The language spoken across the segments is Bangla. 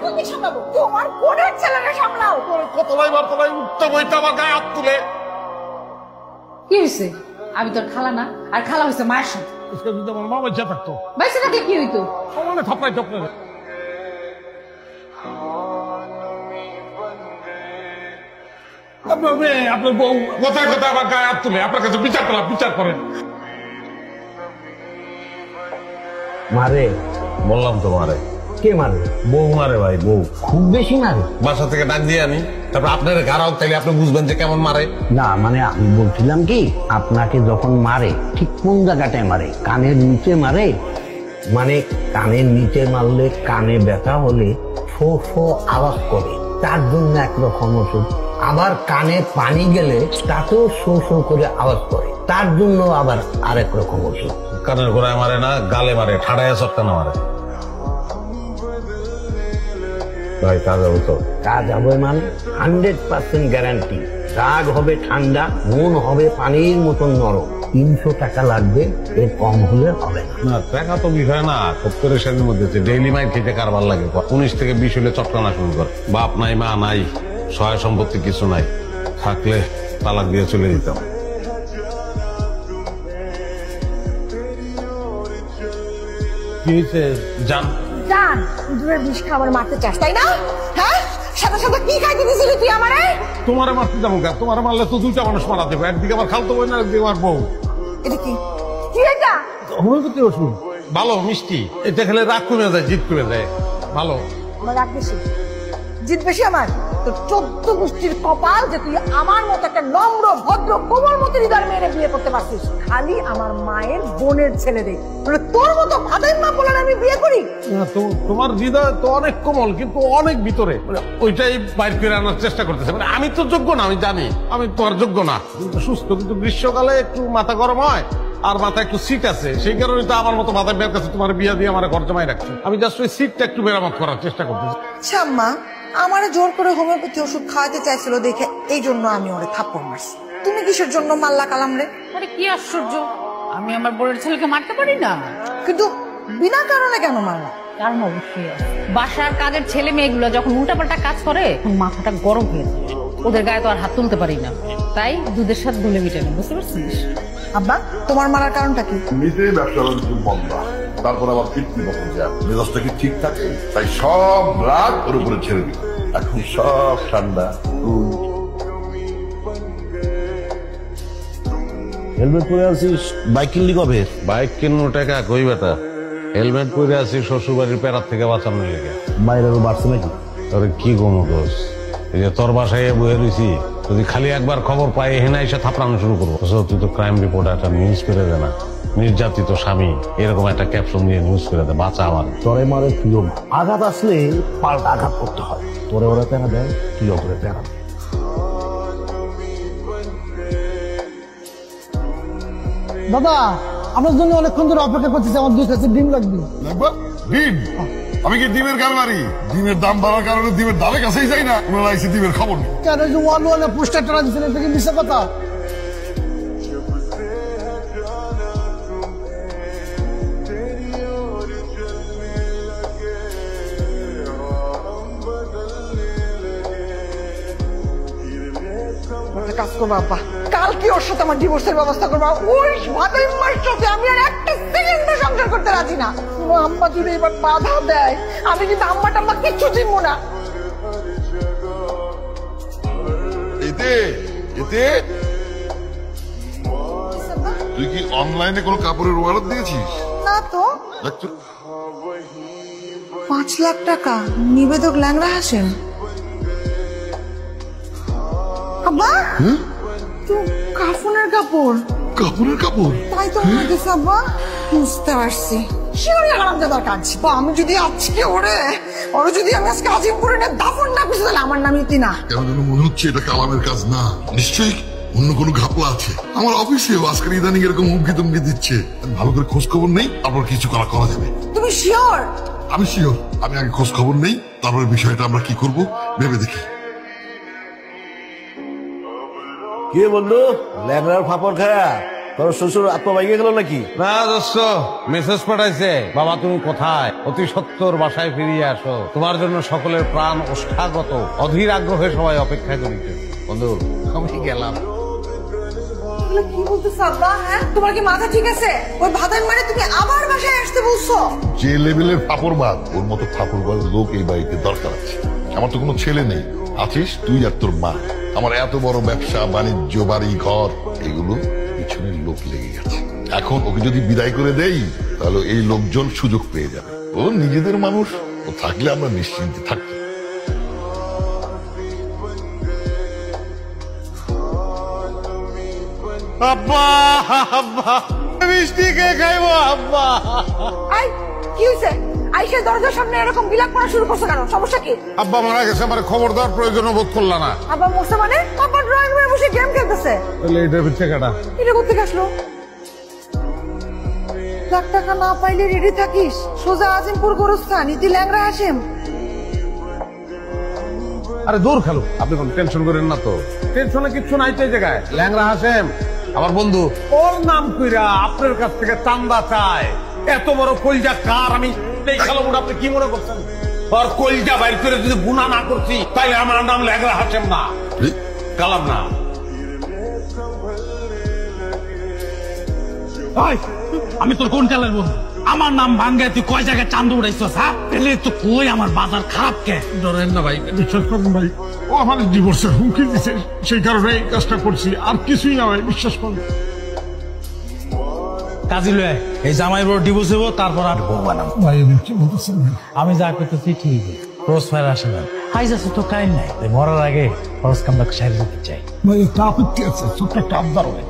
কোন দিক সামলাবো? তোমার বোনের ছেলেকে সামলাও। কতলাই বার্তলাই উঠতে বইতে আমার গায়ে হাত তুলে। কি হয়েছে? আমি তোর খালা না, আর খালা হয়েছে মায়ের সাথে। যদি আমার মা বেঁচে থাকতো বাইসে থাকলে কি হইতো? সমানে থাপড়াই থাপড়ে। আপনার মেয়ে, আপনার বউ কথায় কথায় আমার গায়ে হাত তুলে। আপনার কাছে বিচার করা, বিচার করেন। মারে? বললাম তো মারে। কে মারে? বউ মারে ভাই, বউ। খুব বেশি মারে? বাসা থেকে ডাক দিয়ে আনি, তারপর আপনার গাড়াও, তাইলে আপনি বুঝবেন যে কেমন মারে। না মানে আমি বলছিলাম কি, আপনাকে যখন মারে ঠিক কোন জায়গাটায় মারে? কানের নিচে মারে? মানে কানের নিচে মারলে কানে ব্যথা হলে ফো ফো আওয়াজ করে, তার জন্য একরকম ওষুধ। আবার কানে পানি গেলে তাতেও শো শো করে আওয়াজ করে, তার জন্য আবার আরেক রকম ওষুধ। কানের গোড়ায় মারে না, গালে মারে, ঠাড়ায় সপ্তাহ মারে। ভাই কাজ হবে তো? কাজ হবে মানে 100% গ্যারান্টি। রাগ হবে ঠান্ডা, মন হবে পানির মতন নরম। 300 টাকা লাগবে, এর কম হলে হবে না। না টাকা তো বিষয় না, খুব পরেশানির মধ্যে ডেইলি মাইন খেতে কারবার লাগে। 19 থেকে 20 হলে চটকানা শুরু করে। বাপ নাই, মা নাই, সহায় সম্পত্তি কিছু নাই, থাকলে তালাক দিয়ে চলে দিতাম। কি হয়েছে? জান জান, ইঁদুরের বিষ খাবার মারতে চাস তাই না? হ্যাঁ, সাথে সাথে কি খাইতে দিছিলি তুই আমারে? তোমারে মারতে যাবো কেন? তোমার মারলে তো দুইটা মানুষ মারা দেবে, একদিকে আমার খালতো বোন, একদিকে আমার বউ। এটা কি? কি এটা? হোমিওপ্যাথি ওষুধ, ভালো মিষ্টি। এটা খেলে রাগ কমে যায়, জিদ কমে যায়, ভালো। আমার রাগ বেশি, জিদ বেশি আমার। তোর 14 গোষ্ঠীর কপাল যে তুই আমার মতো একটা নম্র ভদ্র কোমলমতি হৃদয়ের মেয়েরে বিয়ে করতে পারছিস। খালি আমার মায়ের বোনের ছেলেদের, তোর মতো ভাদের মা বলে আমি বিয়ে করি? তোমার হৃদয় তো অনেক কোমল, কিন্তু অনেক ভিতরে, ওইটাই বাইর করে আনার চেষ্টা করতেছে। আমি তো যোগ্য না, আমি জানি আমি তোমার যোগ্য না, কিন্তু সুস্থ। কিন্তু গ্রীষ্মকালে একটু মাথা গরম হয়, আর মাথা একটু সিট আছে, সেই কারণে তো আমার মতো মাথায় বের কাছে তোমার বিয়ে দিয়ে আমার ঘর জমাই রাখছে। আমি জাস্ট ওই সিটটা একটু মেরামত করার চেষ্টা করতেছি। আচ্ছা আম্মা, আমারে জোর করে হোমিওপ্যাথি ওষুধ খাওয়াতে চাইছিল দেখে এই জন্য আমি ওরে থাপ্পড় মারছি। তুমি কিসের জন্য মাল্লা কালাম রে? আরে কি আশ্চর্য, আমি আমার বোনের ছেলেকে মারতে পারি না। কিন্তু বিনা কারণে কেন মারলা? কারণ অবশ্যই আছে। বাসার কাজের ছেলে মেয়েগুলো যখন উল্টাপাল্টা কাজ করে, তখন মাথাটা গরম হয়ে যায়। ওদের গায়ে তো আর হাত তুলতে পারি না, তাই দুধের সাথে গুলে মিটে না। বুঝতে পারছিস? আব্বা, তোমার মারার কারণটা কি? এমনিতেই ব্যবসা বাণিজ্য মন্দা, তারপর আবার ফিরতি বছর যায়, মেজাজটা কি ঠিক থাকে? তাই সব রাগ ওর উপরে ছেড়ে দিল। এখন সব ঠান্ডা। হেলমেট পরে আছিস, বাইক কিনলি কবে? বাইক কিনুন টাকা কই বেটা, হেলমেট পরে আছি শ্বশুর বাড়ির পেরার থেকে বাঁচানোর লেগে। বাইরেও বাড়ছে নাকি? তোরে কি গমো দোষ, এই যে তোর বাসায় বয়ে রয়েছি, যদি খালি একবার খবর পাই হেনা এসে থাপড়ানো শুরু করবো। তুই তো ক্রাইম রিপোর্টার, একটা নিউজ করে দে না, নির্যাতিত স্বামী এরকম একটা ক্যাপশন দিয়ে নিউজ করে দে, বাঁচা আমার। তরে মারে তুইও, আঘাত আসলে পাল্টা আঘাত করতে হয়। তোরে ওরা প্যারা দেয়, তুই ওপরে প্যারা দে। দাদা, আপনার জন্য অনেকক্ষণ ধরে অপেক্ষা করতেছি, আমার 2 কেজি ডিম লাগবে। ডিম? আমি কি ডিমের গান মারি? ডিমের দাম বাড়ার কারণে ডিমের দামের কাছেই যাই না। ওনারা এসে ডিমের খবর নেই। কেন যে ওয়ান পোস্টার টানা দিচ্ছেন, এটা কি মিশা কথা? কাজ করবো আব্বা, কালকে ওর সাথে আমার ডিভোর্সের ব্যবস্থা করবো। ওই ভাদাই মার সাথে আমি আর একটা সেকেন্ড সংসার করতে রাজি না। আম্মা যদি এবার বাধা দেয়, আমি কিন্তু আম্মা টাম্মা কিচ্ছু চিনবো না। এতে এতে তুই কি অনলাইনে কোনো কাপড়ের অর্ডার দিয়েছিস? না তো। দেখছো, 5 লাখ টাকা নিবেদক ল্যাংড়া হাসেন। আব্বা, তো কাফনের কাপড়। কাপড়ের কাপড়? তাই তো মনে হইতেছে আব্বা। বুঝতে পারছি, শিওরই হারামজাদার কাজ। আমি যদি আজকে ওরে যদি আমি আজকে আজিমপুরে না দাফন না করছি, তাহলে আমার নাম ইতি না। কেন যেন মনে হচ্ছে এটা কালামের কাজ না, নিশ্চয়ই অন্য কোনো ঘাপলা আছে। আমার অফিসেও আজকাল ইদানিং এরকম হুমকি তুমকি দিচ্ছে। ভালো করে খোঁজ খবর নেই, তারপর কিছু করা যাবে। তুমি শিওর? আমি শিওর। আমি আগে খোঁজ খবর নেই, তারপরে বিষয়টা আমরা কি করব ভেবে দেখি। কে বললো ল্যাংড়ার ফাপড় খায়া? তোর শ্বশুর আত্মা ভাইগে গেল নাকি? না দোস্ত, মেসেজ পাঠাইছে, বাবা তুমি কোথায়, অতি সত্বর বাসায় ফিরিয়ে আসো, তোমার জন্য সকলের প্রাণ ওষ্ঠাগত, অধীর আগ্রহে সবাই অপেক্ষা করিতে। বন্ধু আমি গেলাম। এগুলো কি বলতেছ আব্বা? হ্যাঁ, তোমার কি মাথা ঠিক আছে? ওই ভাতার মানে তুমি আবার বাসায় আসতে বলছো? যে লেভেলের ফাপড়বাদ, ওর মতো ফাপড়বাদ লোক এই বাড়িতে দরকার আছে। আমার তো কোনো ছেলে নেই, আছিস তুই আর তোর মা। আমার এত বড় ব্যবসা বাণিজ্য বাড়ি ঘর এগুলো পিছনের লোক লেগে গেছে। এখন ওকে যদি বিদায় করে দেই তাহলে এই লোকজন সুযোগ পেয়ে যাবে। ও নিজেদের মানুষ, ও থাকলে আমরা নিশ্চিন্তে থাকতাম। আব্বা আব্বা মিষ্টি কে খাইবো আব্বা? আই, কি হয়েছে? আইসা দরজার সামনে এরকম বিলাপ করা শুরু করছো কেন? সমস্যা কি? আব্বা মারা গেছে, আমার খবর দেওয়ার প্রয়োজন বোধ করলা না। আব্বা মরছে মানে? আব্বা ড্রয়িং রুমে বসে গেম খেলতেছে। তাহলে এটার পিছিয়ে কাটা। এটা কোথেকে আসলো? লাখ টাকা না পাইলে রেডি থাকিস, সোজা আজিমপুর গোরস্থান, ইতি ল্যাংরা হাসেম। আরে দূর খেলো, আপনি কোনো টেনশন করেন না তো, টেনশনে কিচ্ছু নাই তো এই জায়গায়। ল্যাংরা হাসেম আমার বন্ধু, ওর নাম কইরা আপনার কাছ থেকে চান্দা চায়। এত বড় কলজা কার আমি এই খেলো, আপনি কি মনে করছেন? আর কলজা বাইর করে যদি গুণা না করছি তাই আমার নাম ল্যাংরা হাসেম না, কালাম না। আমি তোর কোন চালের বন্ধু? আমার নাম ভাঙ্গে তুই কয় জায়গায় চান্দু উড়াইছস? হ্যাঁ, পেলে তো কই আমার বাজার খারাপ কে? ডরেন না ভাই, বিশ্বাস করুন ভাই, ও আমার ডিভোর্সের হুমকি দিচ্ছে, সেই কারণে এই কাজটা করছি, আর কিছুই না ভাই, বিশ্বাস করুন। কাজী লয় এই জামাই বড় ডিভোর্স হবো, তারপর আর বউ বানাবো। ভাই আমি কি বলতেছেন? আমি যা করতেছি ঠিক, ক্রস ফায়ার আসে না, হাইজ আছে তো টাইম নাই, তাই মরার আগে খরচ কামটা সাইড দিতে চাই। ভাই একটা আপত্তি আছে, ছোট্ট একটা আবদার হয়।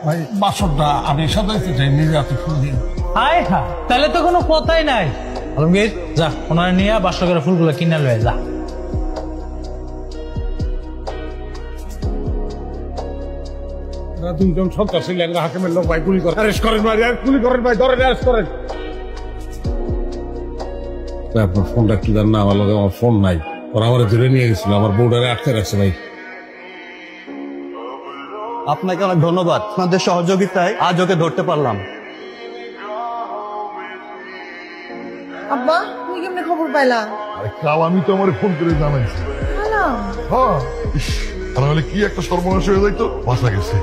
ভাই বাসরটা আমি সাজাইতে চাই, নিজে হাতে ফুল দিয়ে। হায় হ্যাঁ, তাহলে তো কোনো কথাই নাই। আলমগীর যা, ওনারা নিয়ে বাসর করে ফুলগুলো কিনে লয়ে যা। দুজন সন্ত্রাসী ল্যাংরা হাকিমের লোক ভাই, গুলি করেন, অ্যারেস্ট করেন ভাই, গুলি করেন ভাই, ধরেন, অ্যারেস্ট করেন। আপনার ফোনটা কি জান না, আমার লোক আমার ফোন নাই, ওরা আমার ধরে নিয়ে গেছিল, আমার বউডারে আটকে রাখছে ভাই। আপনাকে অনেক ধন্যবাদ, আপনাদের সহযোগিতায় আজ ওকে ধরতে পারলাম। আব্বা, তুমি কেমনে খবর পাইলা? আরে কাল আমি তো আমার ফোন করে জানাইছি। হ্যালো। হ্যাঁ, ইস, আর নাহলে কি একটা সর্বনাশ হয়ে যাইতো। বাঁচা গেছে।